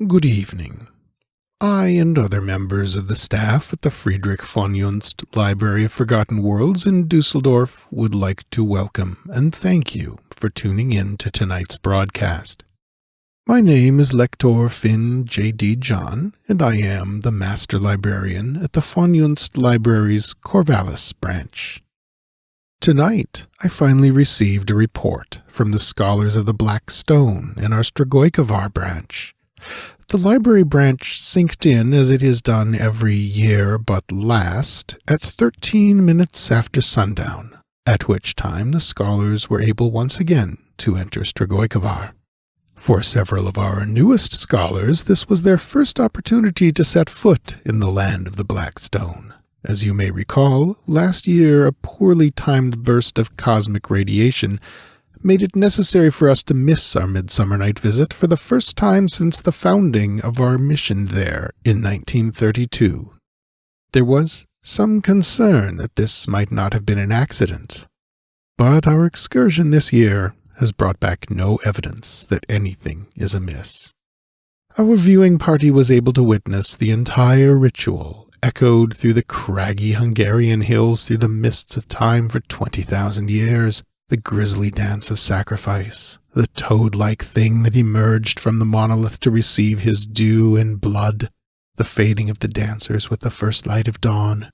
Good evening. I and other members of the staff at the Friedrich von Junzt Library of Forgotten Worlds in Dusseldorf would like to welcome and thank you for tuning in to tonight's broadcast. My name is Lector Finn J.D. John, and I am the Master Librarian at the von Junzt Library's Corvallis branch. Tonight, I finally received a report from the scholars of the Black Stone in our Stregoicavar branch. The library branch synced in as it is done every year but last at 13 minutes after sundown, at which time the scholars were able once again to enter Stregoicavar. For several of our newest scholars, this was their first opportunity to set foot in the land of the Black Stone. As you may recall, last year a poorly timed burst of cosmic radiation made it necessary for us to miss our midsummer night visit for the first time since the founding of our mission there in 1932. There was some concern that this might not have been an accident, but our excursion this year has brought back no evidence that anything is amiss. Our viewing party was able to witness the entire ritual echoed through the craggy Hungarian hills through the mists of time for 20,000 years. The grisly dance of sacrifice, the toad-like thing that emerged from the monolith to receive his due in blood, the fading of the dancers with the first light of dawn.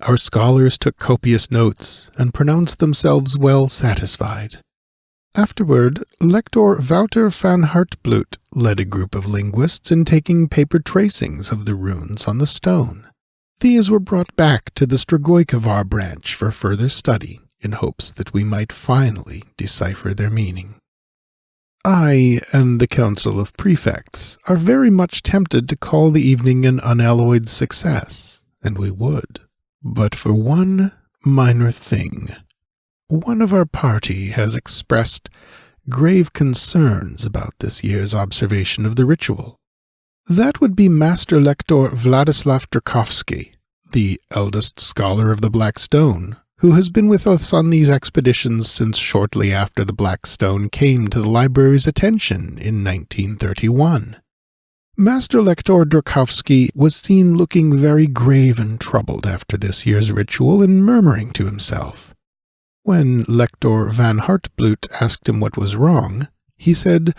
Our scholars took copious notes and pronounced themselves well satisfied. Afterward, Lector Wouter van Hartbloot led a group of linguists in taking paper tracings of the runes on the stone. These were brought back to the Stregoicavar branch for further study, in hopes that we might finally decipher their meaning. I and the Council of Prefects are very much tempted to call the evening an unalloyed success, and we would, but for one minor thing. One of our party has expressed grave concerns about this year's observation of the ritual. That would be Master Lector Vladislav Drakovsky, the eldest scholar of the Black Stone, who has been with us on these expeditions since shortly after the Black Stone came to the library's attention in 1931. Master Lector Drakovsky was seen looking very grave and troubled after this year's ritual and murmuring to himself. When Lector van Hartbloot asked him what was wrong, he said,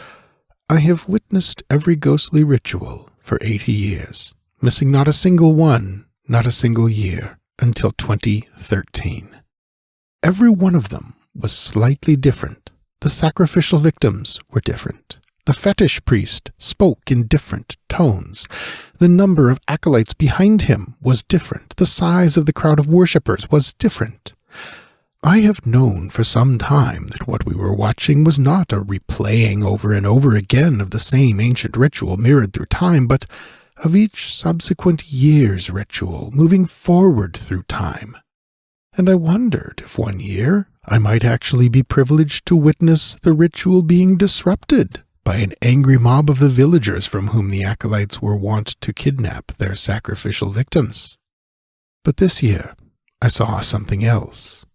"I have witnessed every ghostly ritual for 80 years, missing not a single one, not a single year, until 2013. Every one of them was slightly different. The sacrificial victims were different. The fetish priest spoke in different tones. The number of acolytes behind him was different. The size of the crowd of worshippers was different. I have known for some time that what we were watching was not a replaying over and over again of the same ancient ritual mirrored through time, but of each subsequent year's ritual moving forward through time. And I wondered if one year I might actually be privileged to witness the ritual being disrupted by an angry mob of the villagers from whom the acolytes were wont to kidnap their sacrificial victims. But this year I saw something else."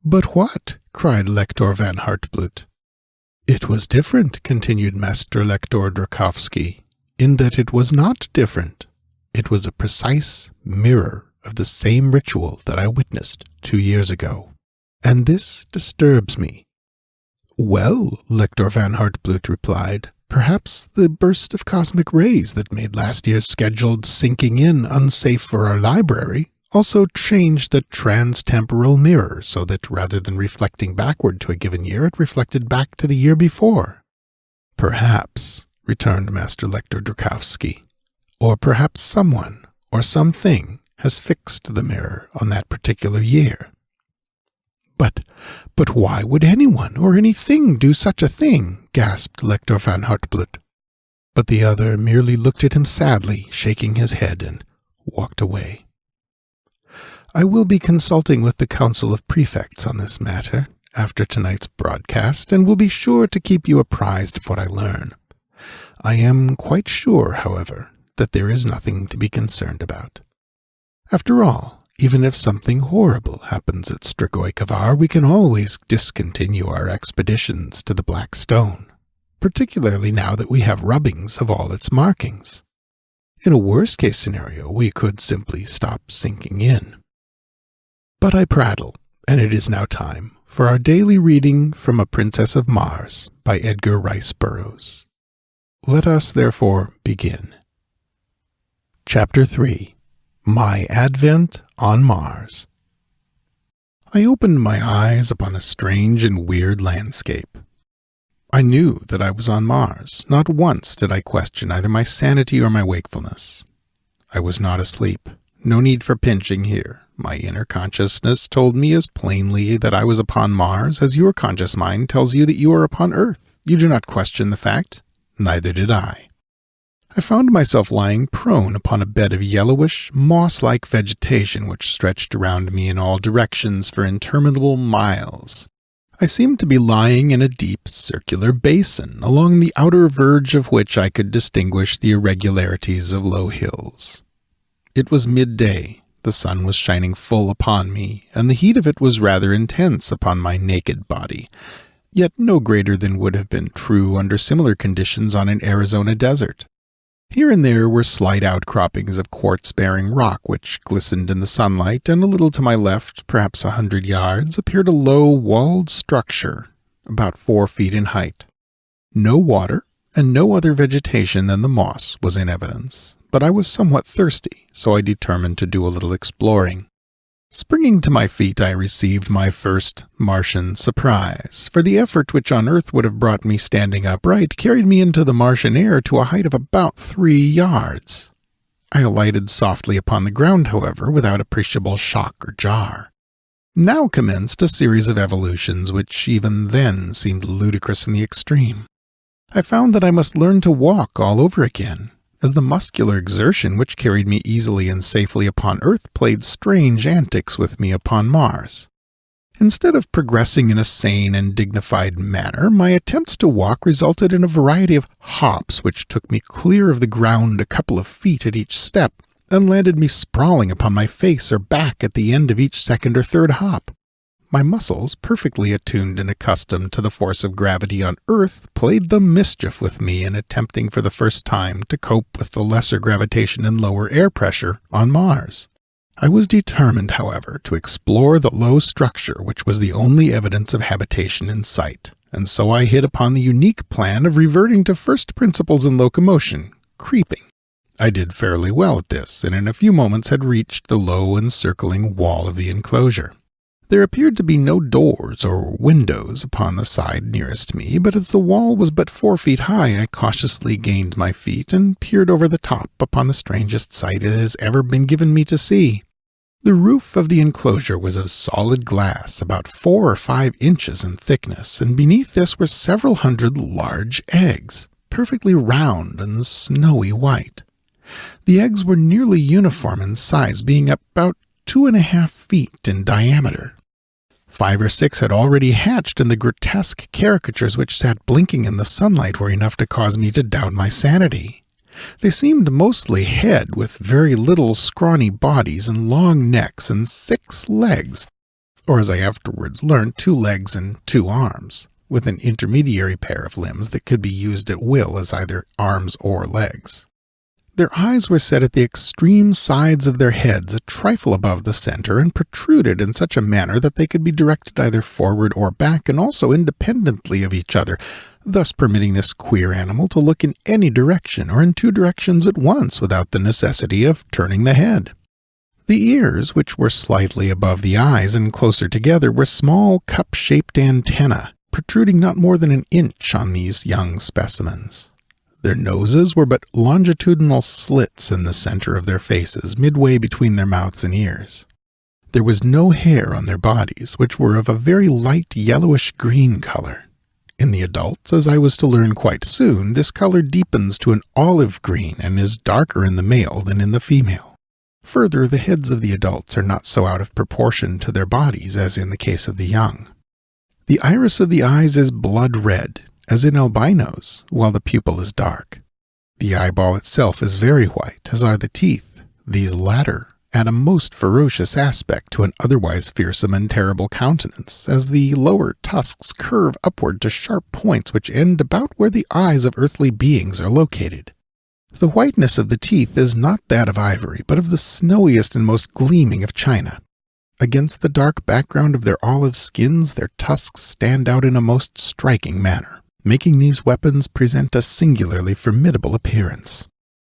"But what?" cried Lector van Hartbloot. "It was different," continued Master Lector Drakovsky, "in that it was not different. It was a precise mirror of the same ritual that I witnessed 2 years ago. And this disturbs me." "Well," Lector van Hartbloot replied, "perhaps the burst of cosmic rays that made last year's scheduled sinking in unsafe for our library also changed the trans-temporal mirror so that rather than reflecting backward to a given year, it reflected back to the year before." "Perhaps," returned Master Lector Drakovsky, "or perhaps someone or something has fixed the mirror on that particular year." But why would anyone or anything do such a thing?" gasped Lector van Hartbloot. But the other merely looked at him sadly, shaking his head, and walked away. I will be consulting with the Council of Prefects on this matter after tonight's broadcast, and will be sure to keep you apprised of what I learn. I am quite sure, however, that there is nothing to be concerned about. After all, even if something horrible happens at Stregoicavar, we can always discontinue our expeditions to the Black Stone. particularly now that we have rubbings of all its markings. In a worst-case scenario, we could simply stop sinking in. But I prattle, and it is now time for our daily reading from A Princess of Mars by Edgar Rice Burroughs. Let us, therefore, begin. Chapter 3. My Advent on Mars. I opened my eyes upon a strange and weird landscape. I knew that I was on Mars. Not once did I question either my sanity or my wakefulness. I was not asleep. No need for pinching here. My inner consciousness told me as plainly that I was upon Mars as your conscious mind tells you that you are upon Earth. You do not question the fact. Neither did I. I found myself lying prone upon a bed of yellowish, moss-like vegetation which stretched around me in all directions for interminable miles. I seemed to be lying in a deep, circular basin, along the outer verge of which I could distinguish the irregularities of low hills. It was midday. The sun was shining full upon me, and the heat of it was rather intense upon my naked body, yet no greater than would have been true under similar conditions on an Arizona desert. Here and there were slight outcroppings of quartz-bearing rock which glistened in the sunlight, and a little to my left, perhaps 100 yards, appeared a low, walled structure, about 4 feet in height. No water, and no other vegetation than the moss was in evidence, but I was somewhat thirsty, so I determined to do a little exploring. Springing to my feet, I received my first Martian surprise, for the effort which on Earth would have brought me standing upright carried me into the Martian air to a height of about 3 yards. I alighted softly upon the ground, however, without appreciable shock or jar. Now commenced a series of evolutions which even then seemed ludicrous in the extreme. I found that I must learn to walk all over again, as the muscular exertion which carried me easily and safely upon Earth played strange antics with me upon Mars. Instead of progressing in a sane and dignified manner, my attempts to walk resulted in a variety of hops which took me clear of the ground a couple of feet at each step, and landed me sprawling upon my face or back at the end of each second or third hop. My muscles, perfectly attuned and accustomed to the force of gravity on Earth, played the mischief with me in attempting for the first time to cope with the lesser gravitation and lower air pressure on Mars. I was determined, however, to explore the low structure which was the only evidence of habitation in sight, and so I hit upon the unique plan of reverting to first principles in locomotion, creeping. I did fairly well at this, and in a few moments had reached the low encircling wall of the enclosure. There appeared to be no doors or windows upon the side nearest me, but as the wall was but 4 feet high, I cautiously gained my feet and peered over the top upon the strangest sight it has ever been given me to see. The roof of the enclosure was of solid glass, about 4 or 5 inches in thickness, and beneath this were several hundred large eggs, perfectly round and snowy white. The eggs were nearly uniform in size, being about 2.5 feet in diameter. 5 or 6 had already hatched, and the grotesque caricatures which sat blinking in the sunlight were enough to cause me to doubt my sanity. They seemed mostly head, with very little scrawny bodies and long necks and 6 legs, or as I afterwards learned, 2 legs and 2 arms, with an intermediary pair of limbs that could be used at will as either arms or legs. Their eyes were set at the extreme sides of their heads, a trifle above the center, and protruded in such a manner that they could be directed either forward or back, and also independently of each other, thus permitting this queer animal to look in any direction or in 2 directions at once without the necessity of turning the head. The ears, which were slightly above the eyes and closer together, were small cup-shaped antennae, protruding not more than an inch on these young specimens. Their noses were but longitudinal slits in the center of their faces, midway between their mouths and ears. There was no hair on their bodies, which were of a very light yellowish-green color. In the adults, as I was to learn quite soon, this color deepens to an olive green and is darker in the male than in the female. Further, the heads of the adults are not so out of proportion to their bodies as in the case of the young. The iris of the eyes is blood red, as in albinos, while the pupil is dark. The eyeball itself is very white, as are the teeth, these latter add a most ferocious aspect to an otherwise fearsome and terrible countenance, as the lower tusks curve upward to sharp points which end about where the eyes of earthly beings are located. The whiteness of the teeth is not that of ivory, but of the snowiest and most gleaming of china. Against the dark background of their olive skins, their tusks stand out in a most striking manner, making these weapons present a singularly formidable appearance.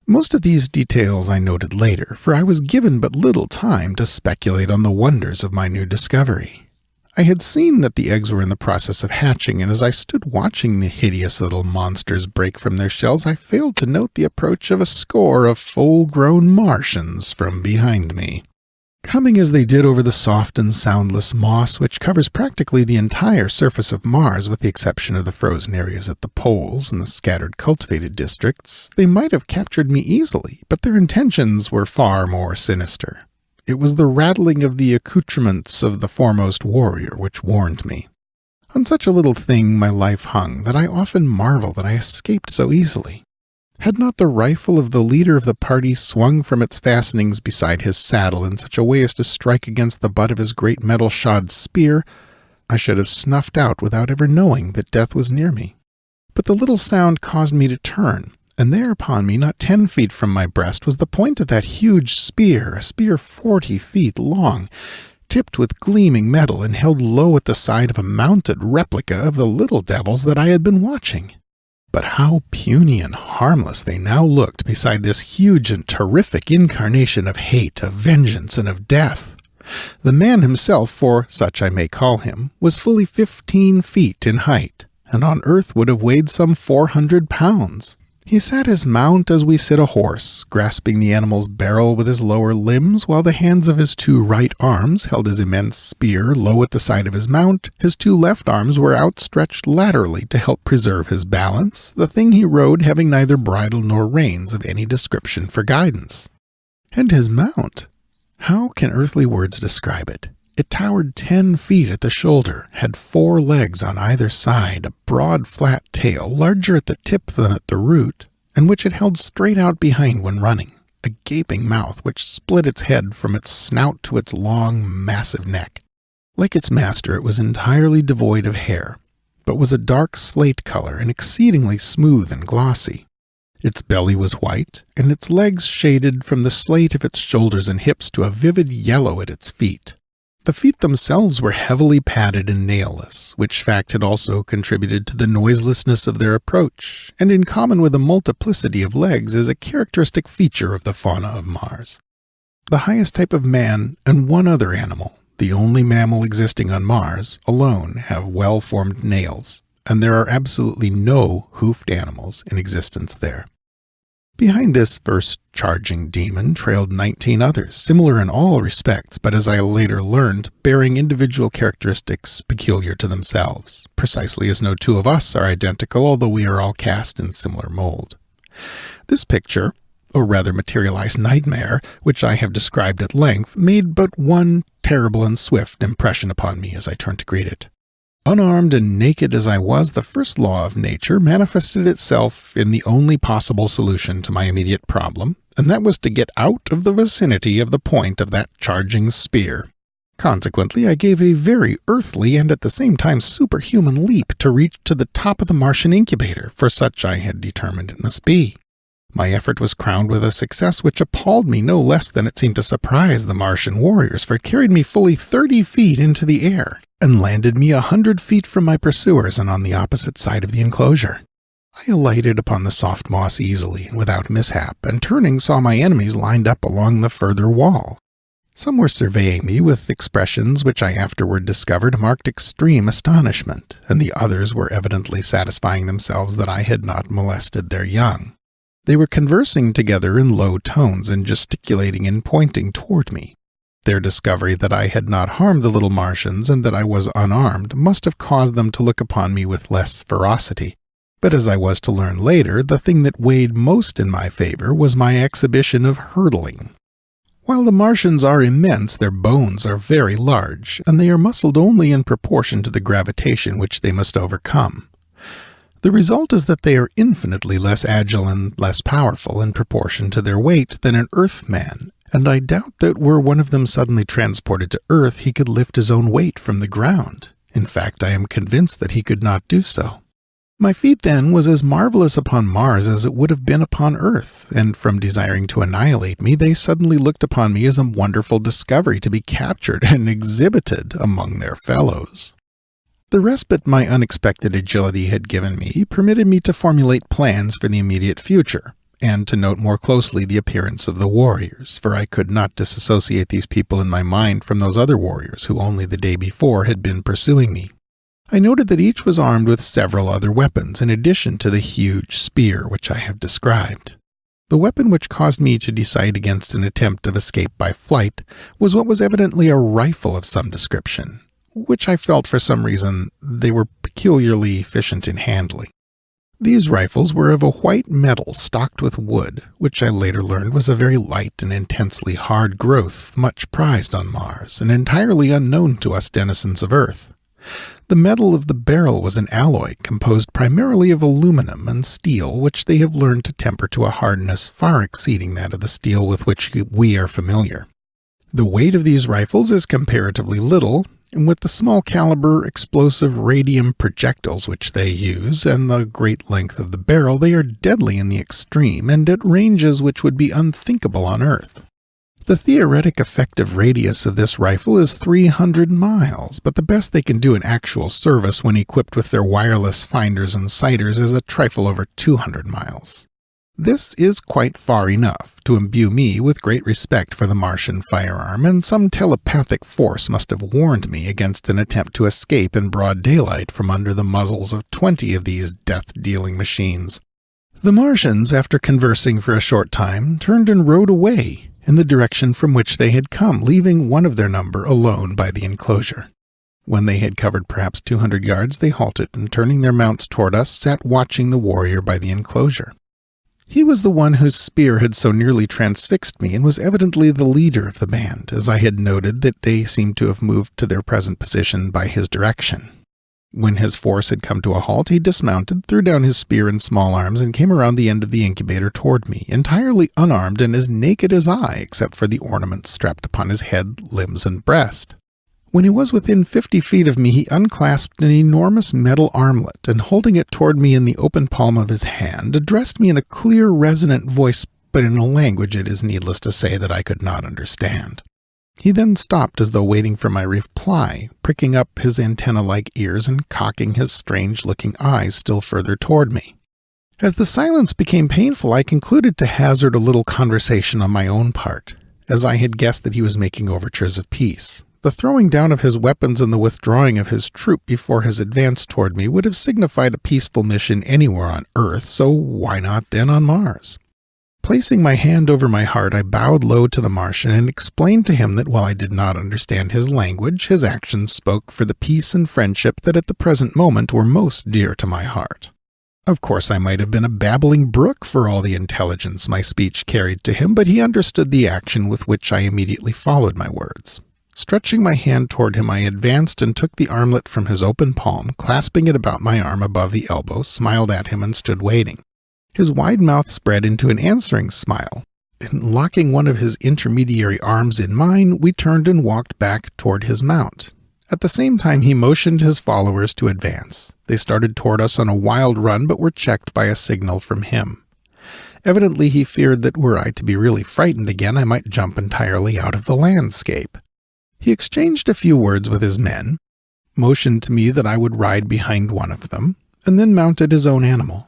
Most of these details I noted later, for I was given but little time to speculate on the wonders of my new discovery. I had seen that the eggs were in the process of hatching, and as I stood watching the hideous little monsters break from their shells, I failed to note the approach of a score of full-grown Martians from behind me. Coming as they did over the soft and soundless moss, which covers practically the entire surface of Mars with the exception of the frozen areas at the poles and the scattered cultivated districts, they might have captured me easily, but their intentions were far more sinister. It was the rattling of the accoutrements of the foremost warrior which warned me. On such a little thing my life hung that I often marvel that I escaped so easily. Had not the rifle of the leader of the party swung from its fastenings beside his saddle in such a way as to strike against the butt of his great metal-shod spear, I should have snuffed out without ever knowing that death was near me. But the little sound caused me to turn, and there upon me, not 10 feet from my breast, was the point of that huge spear, a spear 40 feet long, tipped with gleaming metal and held low at the side of a mounted replica of the little devils that I had been watching. But how puny and harmless they now looked beside this huge and terrific incarnation of hate, of vengeance, and of death. The man himself, for such I may call him, was fully 15 feet in height, and on earth would have weighed some 400 pounds. He sat his mount as we sit a horse, grasping the animal's barrel with his lower limbs, while the hands of his 2 right arms held his immense spear low at the side of his mount. His 2 left arms were outstretched laterally to help preserve his balance, the thing he rode having neither bridle nor reins of any description for guidance. And his mount! How can earthly words describe it? It towered 10 feet at the shoulder, had 4 legs on either side, a broad flat tail, larger at the tip than at the root, and which it held straight out behind when running, a gaping mouth which split its head from its snout to its long, massive neck. Like its master, it was entirely devoid of hair, but was a dark slate color and exceedingly smooth and glossy. Its belly was white, and its legs shaded from the slate of its shoulders and hips to a vivid yellow at its feet. The feet themselves were heavily padded and nailless, which fact had also contributed to the noiselessness of their approach, and in common with a multiplicity of legs is a characteristic feature of the fauna of Mars. The highest type of man and one other animal, the only mammal existing on Mars, alone have well-formed nails, and there are absolutely no hoofed animals in existence there. Behind this first charging demon trailed 19 others, similar in all respects, but as I later learned, bearing individual characteristics peculiar to themselves, precisely as no 2 of us are identical, although we are all cast in similar mold. This picture, or rather materialized nightmare, which I have described at length, made but one terrible and swift impression upon me as I turned to greet it. Unarmed and naked as I was, the first law of nature manifested itself in the only possible solution to my immediate problem, and that was to get out of the vicinity of the point of that charging spear. Consequently, I gave a very earthly and at the same time superhuman leap to reach to the top of the Martian incubator, for such I had determined it must be. My effort was crowned with a success which appalled me no less than it seemed to surprise the Martian warriors, for it carried me fully 30 feet into the air, and landed me 100 feet from my pursuers and on the opposite side of the enclosure. I alighted upon the soft moss easily and without mishap, and turning saw my enemies lined up along the further wall. Some were surveying me with expressions which I afterward discovered marked extreme astonishment, and the others were evidently satisfying themselves that I had not molested their young. They were conversing together in low tones and gesticulating and pointing toward me. Their discovery that I had not harmed the little Martians and that I was unarmed must have caused them to look upon me with less ferocity. But as I was to learn later, the thing that weighed most in my favor was my exhibition of hurdling. While the Martians are immense, their bones are very large, and they are muscled only in proportion to the gravitation which they must overcome. The result is that they are infinitely less agile and less powerful in proportion to their weight than an Earth man, and I doubt that were one of them suddenly transported to Earth, he could lift his own weight from the ground. In fact, I am convinced that he could not do so. My feat, then, was as marvelous upon Mars as it would have been upon Earth, and from desiring to annihilate me, they suddenly looked upon me as a wonderful discovery to be captured and exhibited among their fellows. The respite my unexpected agility had given me permitted me to formulate plans for the immediate future, and to note more closely the appearance of the warriors, for I could not disassociate these people in my mind from those other warriors who only the day before had been pursuing me. I noted that each was armed with several other weapons in addition to the huge spear which I have described. The weapon which caused me to decide against an attempt of escape by flight was what was evidently a rifle of some description, which I felt for some reason they were peculiarly efficient in handling. These rifles were of a white metal stocked with wood, which I later learned was a very light and intensely hard growth much prized on Mars and entirely unknown to us denizens of Earth. The metal of the barrel was an alloy composed primarily of aluminum and steel, which they have learned to temper to a hardness far exceeding that of the steel with which we are familiar. The weight of these rifles is comparatively little, and with the small caliber explosive radium projectiles which they use, and the great length of the barrel, they are deadly in the extreme, and at ranges which would be unthinkable on Earth. The theoretic effective radius of this rifle is 300 miles, but the best they can do in actual service when equipped with their wireless finders and sighters is a trifle over 200 miles. This is quite far enough to imbue me with great respect for the Martian firearm, and some telepathic force must have warned me against an attempt to escape in broad daylight from under the muzzles of 20 of these death-dealing machines. The Martians, after conversing for a short time, turned and rode away in the direction from which they had come, leaving one of their number alone by the enclosure. When they had covered perhaps 200 yards, they halted, and turning their mounts toward us, sat watching the warrior by the enclosure. He was the one whose spear had so nearly transfixed me, and was evidently the leader of the band, as I had noted that they seemed to have moved to their present position by his direction. When his force had come to a halt, he dismounted, threw down his spear and small arms, and came around the end of the incubator toward me, entirely unarmed and as naked as I, except for the ornaments strapped upon his head, limbs, and breast. When he was within 50 feet of me, he unclasped an enormous metal armlet, and holding it toward me in the open palm of his hand, addressed me in a clear, resonant voice, but in a language it is needless to say that I could not understand. He then stopped as though waiting for my reply, pricking up his antenna-like ears and cocking his strange-looking eyes still further toward me. As the silence became painful, I concluded to hazard a little conversation on my own part, as I had guessed that he was making overtures of peace. The throwing down of his weapons and the withdrawing of his troop before his advance toward me would have signified a peaceful mission anywhere on Earth, so why not then on Mars? Placing my hand over my heart, I bowed low to the Martian and explained to him that while I did not understand his language, his actions spoke for the peace and friendship that at the present moment were most dear to my heart. Of course, I might have been a babbling brook for all the intelligence my speech carried to him, but he understood the action with which I immediately followed my words. Stretching my hand toward him, I advanced and took the armlet from his open palm, clasping it about my arm above the elbow, smiled at him, and stood waiting. His wide mouth spread into an answering smile, and locking one of his intermediary arms in mine, we turned and walked back toward his mount. At the same time, he motioned his followers to advance. They started toward us on a wild run, but were checked by a signal from him. Evidently, he feared that were I to be really frightened again, I might jump entirely out of the landscape. He exchanged a few words with his men, motioned to me that I would ride behind one of them, and then mounted his own animal.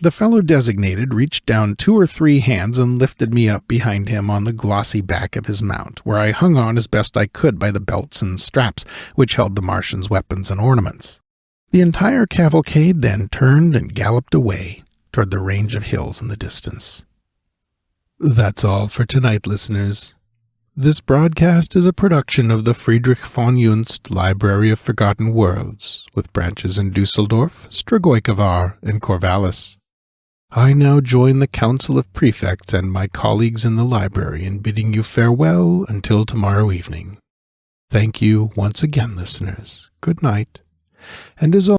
The fellow designated reached down 2 or 3 hands and lifted me up behind him on the glossy back of his mount, where I hung on as best I could by the belts and straps which held the Martian's weapons and ornaments. The entire cavalcade then turned and galloped away toward the range of hills in the distance. That's all for tonight, listeners. This broadcast is a production of the Friedrich von Junzt Library of Forgotten Worlds, with branches in Dusseldorf, Stregoicavar, and Corvallis. I now join the Council of Prefects and my colleagues in the library in bidding you farewell until tomorrow evening. Thank you once again, listeners. Good night, and as always,